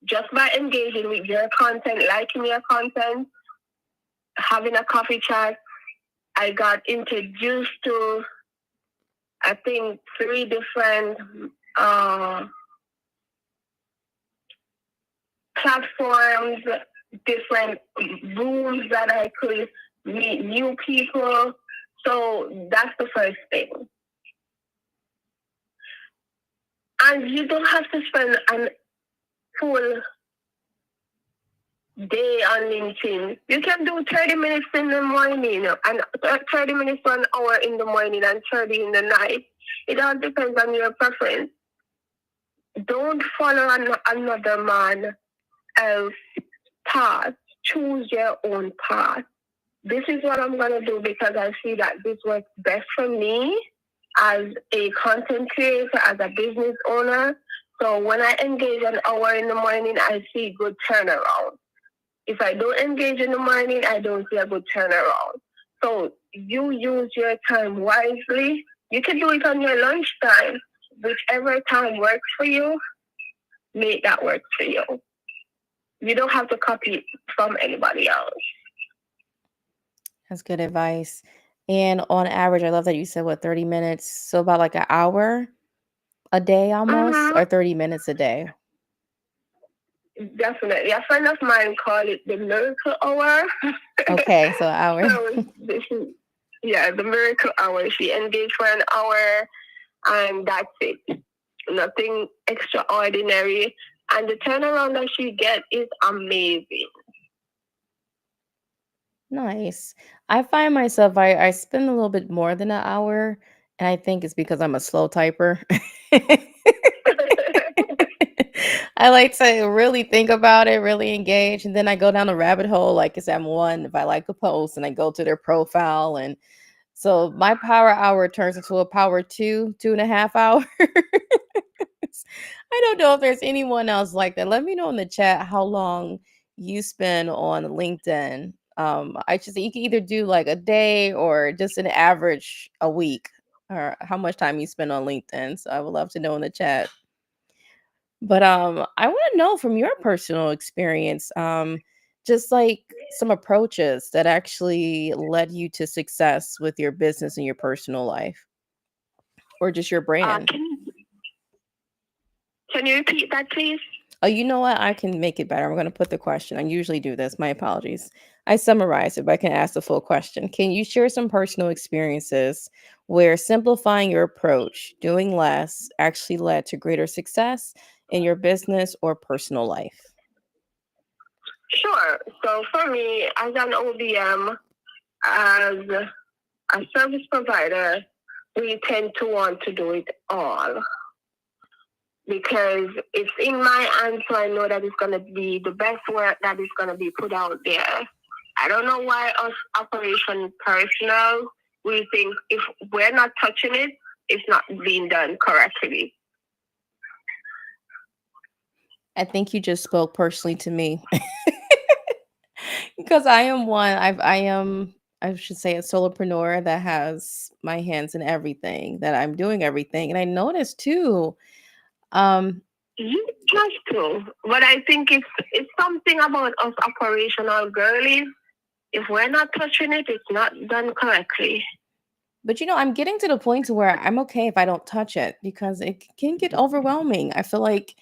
just by engaging with your content, liking your content, having a coffee chat, I got introduced to I think 3 different platforms, different rooms that I could meet new people. So that's the first thing. And you don't have to spend a full day on LinkedIn. You can do 30 minutes in the morning and 30 minutes to an hour in the morning and 30 in the night. It all depends on your preference. Don't follow another man else's path. Choose your own path. This is what I'm going to do because I see that this works best for me as a content creator, as a business owner. So when I engage an hour in the morning, I see good turnaround. If I don't engage in the morning, I don't see a good turnaround. So you use your time wisely. You can do it on your lunchtime. Whichever time works for you, make that work for you. You don't have to copy it from anybody else. That's good advice. And on average, I love that you said, 30 minutes? So about like an hour a day almost, or 30 minutes a day? Definitely. A friend of mine called it the miracle hour. Okay, so an hour. So the miracle hour. She engaged for an hour and that's it. Nothing extraordinary. And the turnaround that she gets is amazing. Nice. I find myself, I spend a little bit more than an hour, and I think it's because I'm a slow typer. I like to really think about it, really engage, and then I go down a rabbit hole. Like I said, I'm one, if I like a post and I go to their profile, and so my power hour turns into a power 2.5 hours. I don't know if there's anyone else like that. Let me know in the chat how long you spend on LinkedIn. I just you can either do like a day or just an average a week, or how much time you spend on LinkedIn. So I would love to know in the chat. But I want to know from your personal experience, just like some approaches that actually led you to success with your business and your personal life, or just your brand. Can you repeat that, please? Oh, you know what? I can make it better. I'm going to put the question. I usually do this. My apologies. I summarize it, but I can ask the full question. Can you share some personal experiences where simplifying your approach, doing less, actually led to greater success in your business or personal life? Sure. So for me, as an OBM, as a service provider, we tend to want to do it all because it's in my hands, so I know that it's going to be the best work that is going to be put out there. I don't know why us operation personnel, we think if we're not touching it, it's not being done correctly. I think you just spoke personally to me. Because I am one, I should say, a solopreneur that has my hands in everything, that I'm doing everything. And I noticed too, You have to, but I think it's something about us operational girlies. If we're not touching it, it's not done correctly. but I'm getting to the point to where I'm okay if I don't touch it because it can get overwhelming. I feel like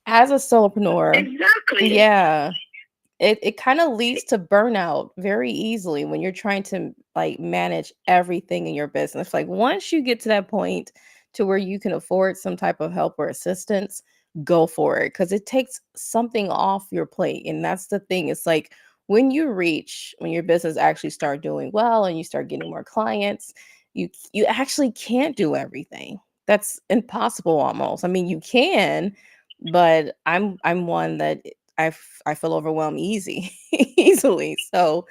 as a solopreneur, Exactly. yeah, it kind of leads to burnout very easily when you're trying to like manage everything in your business. Like once you get to that point to where you can afford some type of help or assistance, go for it because it takes something off your plate. And that's the thing. It's like when your business actually start doing well and you start getting more clients, you actually can't do everything. That's impossible almost. I mean, you can, but I'm one that I feel overwhelmed easily. So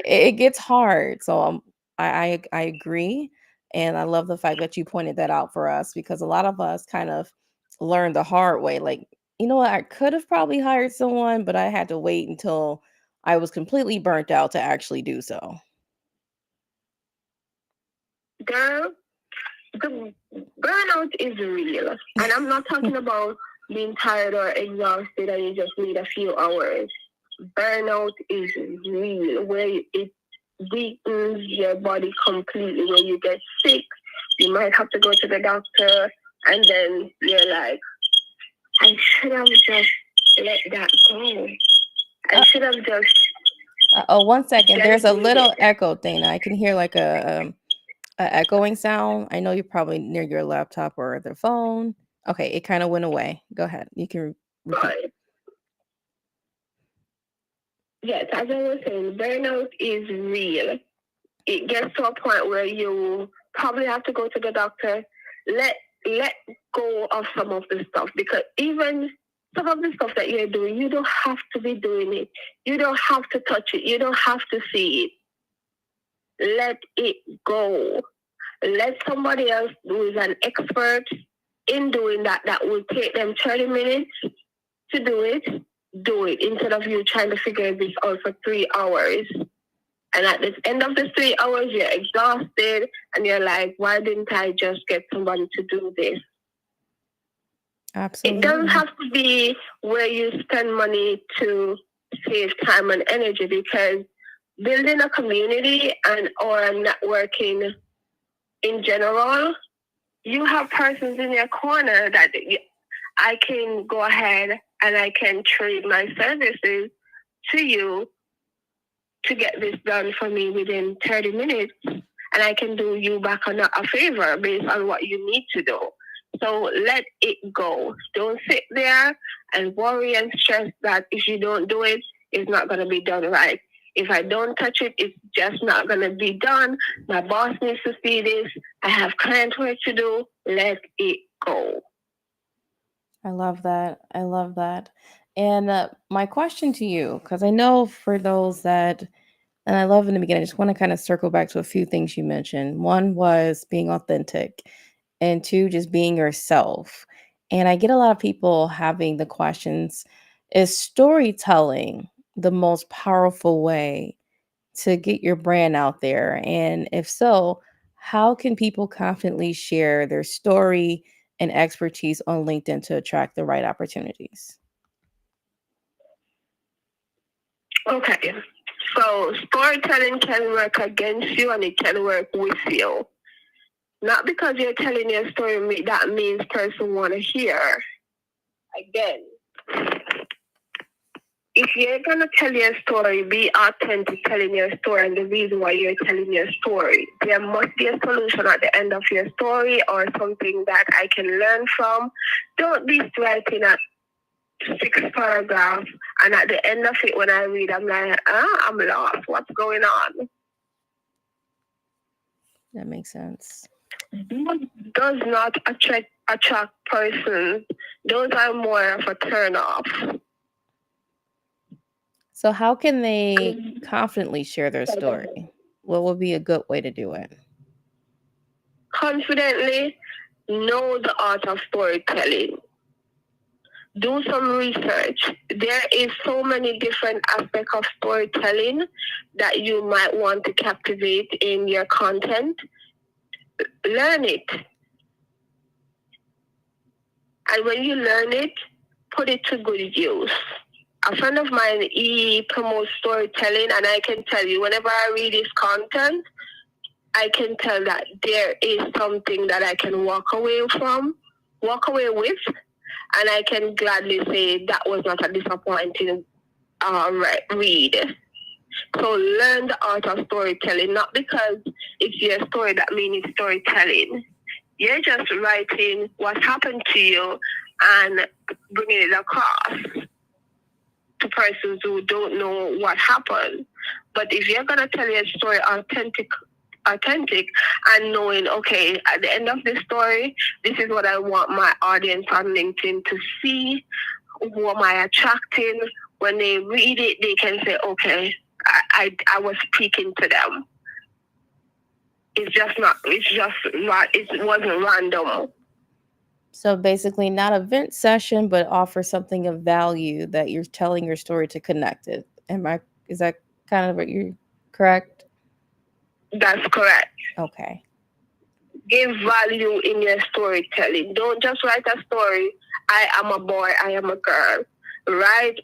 it gets hard. So I agree, and I love the fact that you pointed that out for us because a lot of us kind of learned the hard way. Like, you know what? I could have probably hired someone, but I had to wait until I was completely burnt out to actually do so. Girl, the burnout is real. And I'm not talking about being tired or exhausted and you just need a few hours. Burnout is real, where it weakens your body completely, where you get sick, You might have to go to the doctor, and then you're like, I should have just let that go. I should have just. Oh, 1 second. There's a dedicated. little echo, Dana. I can hear like a echoing sound. I know you're probably near your laptop or the phone. Okay, it kind of went away. Go ahead. You can repeat. Right. Yes, as I was saying, burnout is real. It gets to a point where you probably have to go to the doctor. Let go of some of the stuff, because even some of the stuff that you're doing, you don't have to be doing it. You don't have to touch it. You don't have to see it. Let it go. Let somebody else who is an expert in doing that will take them 30 minutes to do it instead of you trying to figure this out for 3 hours. And at the end of the 3 hours, you're exhausted and you're like, why didn't I just get somebody to do this? Absolutely. It doesn't have to be where you spend money to save time and energy, because building a community or networking in general, you have persons in your corner that I can go ahead and I can trade my services to you to get this done for me within 30 minutes. And I can do you back a favor based on what you need to do. So let it go. Don't sit there and worry and stress that if you don't do it, it's not going to be done right. If I don't touch it, it's just not going to be done. My boss needs to see this. I have client work to do. Let it go. I love that. I love that. And my question to you, because I know for those that, and I love in the beginning, I just want to kind of circle back to a few things you mentioned. One was being authentic, and two, just being yourself. And I get a lot of people having the questions, is storytelling the most powerful way to get your brand out there? And if so, how can people confidently share their story and expertise on LinkedIn to attract the right opportunities? Okay. So storytelling can work against you and it can work with you. Not because you're telling your story, that means person want to hear. Again, if you're going to tell your story, be authentic telling your story and the reason why you're telling your story. There must be a solution at the end of your story or something that I can learn from. Don't be writing a 6 paragraphs and at the end of it when I read, I'm like, I'm lost. What's going on? That makes sense. Does not attract persons. Those are more of a turn off. So how can they confidently share their story? What would be a good way to do it? Confidently know the art of storytelling. Do some research. There is so many different aspects of storytelling that you might want to captivate in your content. Learn it. And when you learn it, put it to good use. A friend of mine, he promotes storytelling, and I can tell you, whenever I read his content, I can tell that there is something that I can walk away with, and I can gladly say that was not a disappointing read. So learn the art of storytelling, not because it's your story that means it's storytelling. You're just writing what happened to you and bringing it across to persons who don't know what happened. But if you're going to tell your story authentic and knowing, okay, at the end of the story, this is what I want my audience on LinkedIn to see. Who am I attracting? When they read it, they can say, okay, I was speaking to them. It wasn't random. So basically not a vent session, but offer something of value that you're telling your story to connect it. Is that kind of what you're correct? That's correct. Okay. Give value in your storytelling. Don't just write a story, I am a boy, I am a girl. Write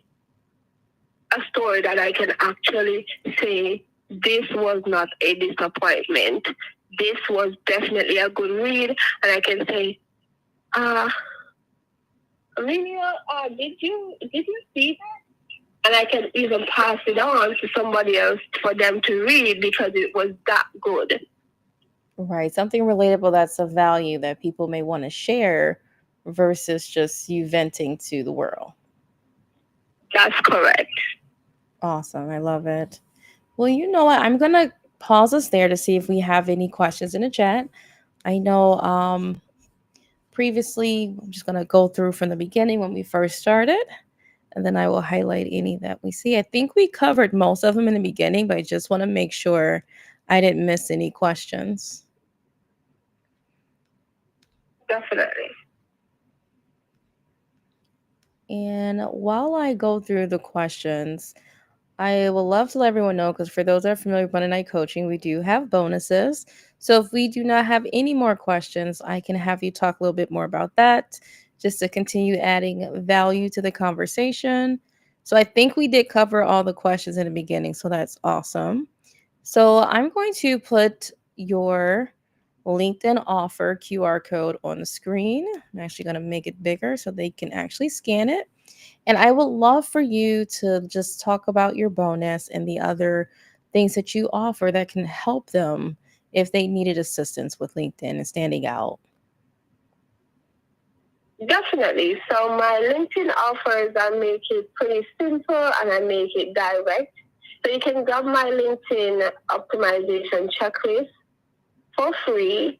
a story that I can actually say, this was not a disappointment. this was definitely a good read, and I can say, Amelia, did you see that? And I can even pass it on to somebody else for them to read because it was that good. Right. Something relatable that's of value that people may want to share versus just you venting to the world. That's correct. Awesome. I love it. Well, you know what? I'm going to pause us there to see if we have any questions in the chat. I know previously, I'm just going to go through from the beginning when we first started, and then I will highlight any that we see. I think we covered most of them in the beginning, but I just want to make sure I didn't miss any questions. Definitely. And while I go through the questions, I would love to let everyone know, because for those that are familiar with Monday Night Coaching, we do have bonuses. So if we do not have any more questions, I can have you talk a little bit more about that, just to continue adding value to the conversation. So I think we did cover all the questions in the beginning, so that's awesome. So I'm going to put your LinkedIn offer QR code on the screen. I'm actually going to make it bigger so they can actually scan it. And I would love for you to just talk about your bonus and the other things that you offer that can help them if they needed assistance with LinkedIn and standing out. Definitely. So my LinkedIn offers, I make it pretty simple and I make it direct. So you can grab my LinkedIn optimization checklist for free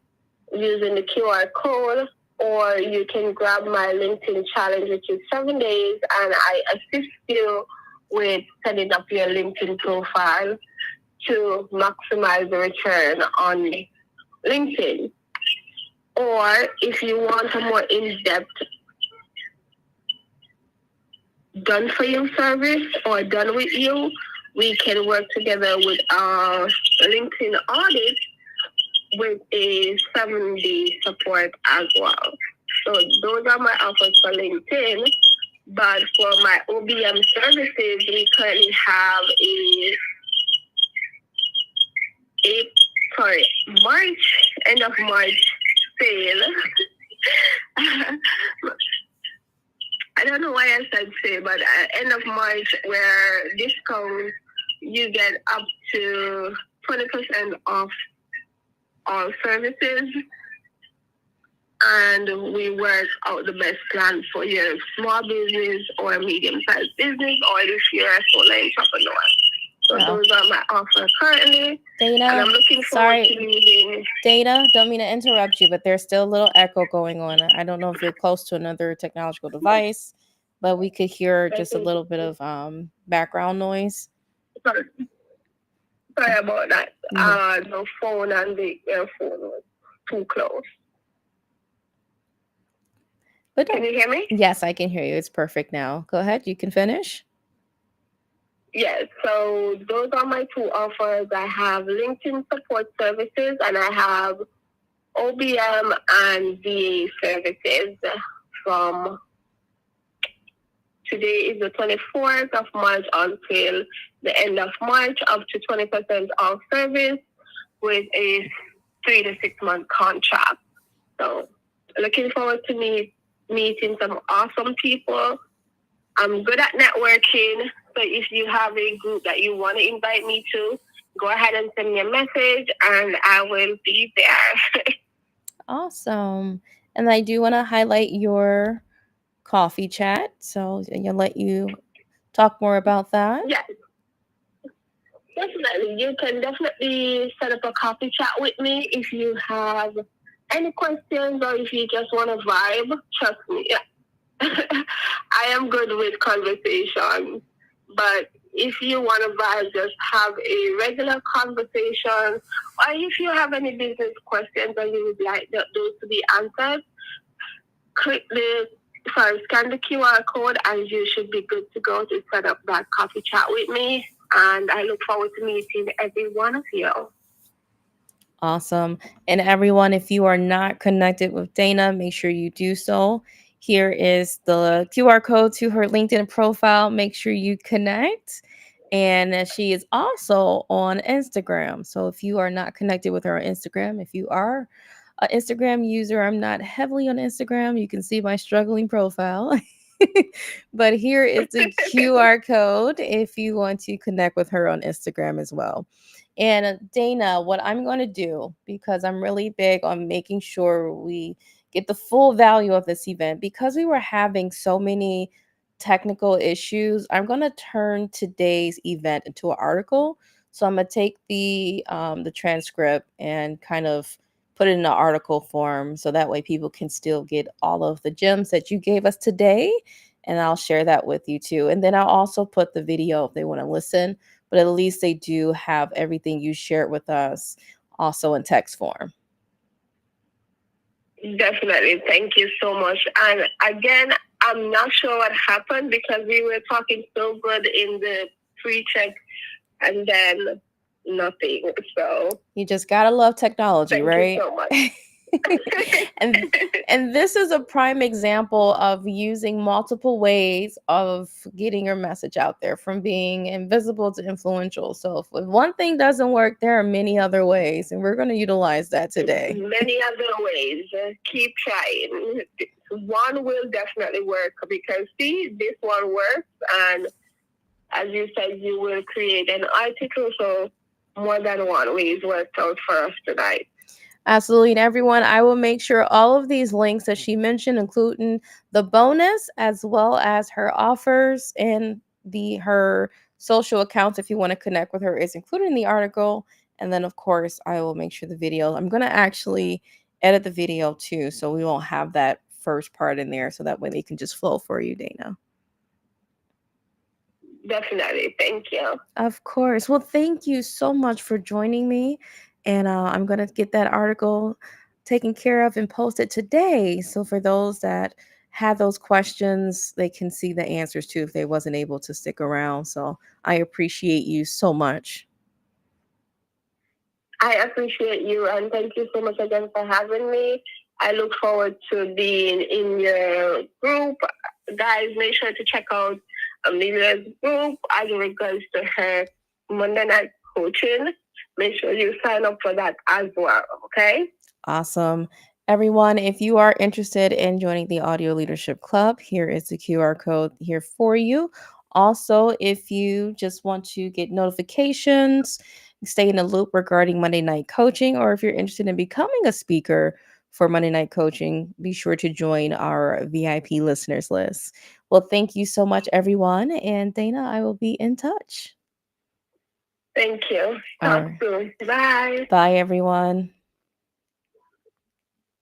using the QR code, or you can grab my LinkedIn challenge, which is 7 days, and I assist you with setting up your LinkedIn profile to maximize the return on LinkedIn. Or if you want a more in-depth done for you service or done with you, we can work together with our LinkedIn audit with a 7-day support as well. So those are my offers for LinkedIn. But for my OBM services, we currently have end of March sale. I don't know why I said sale, but end of March, where discounts, you get up to 20% off all services, and we work out the best plan for your small business or medium-sized business, or if you're a solo entrepreneur. So those are my offers currently. Dana, and I'm looking forward to using. Dana, don't mean to interrupt you, but there's still a little echo going on. I don't know if you're close to another technological device, but we could hear just a little bit of background noise. Sorry about that. The phone and the earphone was too close. But can you hear me? Yes, I can hear you. It's perfect now. Go ahead. You can finish. Yes. So those are my two offers. I have LinkedIn support services, and I have OBM and VA services. From today is the 24th of March until the end of March, up to 20% off service with a 3 to 6 month contract. So looking forward to meeting some awesome people. I'm good at networking. So if you have a group that you want to invite me to, go ahead and send me a message and I will be there. Awesome. And I do want to highlight your coffee chat. So I'll let you talk more about that. Yes. Definitely. You can definitely set up a coffee chat with me if you have any questions or if you just want to vibe. Trust me. I am good with conversation. But if you want to vibe, just have a regular conversation. Or if you have any business questions and you would like those to be answered, scan the QR code and you should be good to go to set up that coffee chat with me. And I look forward to meeting every one of you. Awesome. And everyone, if you are not connected with Dana, make sure you do so. Here is the QR code to her LinkedIn profile. Make sure you connect. And she is also on Instagram. So if you are not connected with her on Instagram, if you are an Instagram user, I'm not heavily on Instagram. You can see my struggling profile. But here is the QR code if you want to connect with her on Instagram as well. And Dana, what I'm going to do, because I'm really big on making sure we get the full value of this event, because we were having so many technical issues, I'm going to turn today's event into an article. So I'm going to take the transcript and kind of put it in an article form so that way people can still get all of the gems that you gave us today, and I'll share that with you too. And then I'll also put the video if they want to listen, but at least they do have everything you shared with us also in text form. Definitely. Thank you so much. And again, I'm not sure what happened because we were talking so good in the pre-check and then nothing. So you just gotta love technology, thank right? you so much. and this is a prime example of using multiple ways of getting your message out there, from being invisible to influential. So if one thing doesn't work, there are many other ways, and we're going to utilize that today. Many other ways. Keep trying. One will definitely work because see, this one works, and as you said, you will create an article. So more than one way is worked out for us tonight. Absolutely. And everyone, I will make sure all of these links that she mentioned, including the bonus as well as her offers and her social accounts, if you want to connect with her, is included in the article. And then, of course, I will make sure the video, I'm going to actually edit the video too, so we won't have that first part in there, so that way they can just flow for you, Dana. Definitely. Thank you. Of course. Well, thank you so much for joining me. And I'm going to get that article taken care of and posted today. So for those that had those questions, they can see the answers too if they wasn't able to stick around. So I appreciate you so much. I appreciate you, and thank you so much again for having me. I look forward to being in your group. Guys, make sure to check out Amelia's group as regards to her Monday night coaching. Make sure you sign up for that as well, okay? Awesome. Everyone, if you are interested in joining the Audio Leadership Club, here is the QR code here for you. Also, if you just want to get notifications, stay in the loop regarding Monday Night Coaching, or if you're interested in becoming a speaker for Monday Night Coaching, be sure to join our VIP listeners list. Well, thank you so much, everyone. And Dana, I will be in touch. Thank you. All Talk right. soon. Bye. Bye, everyone.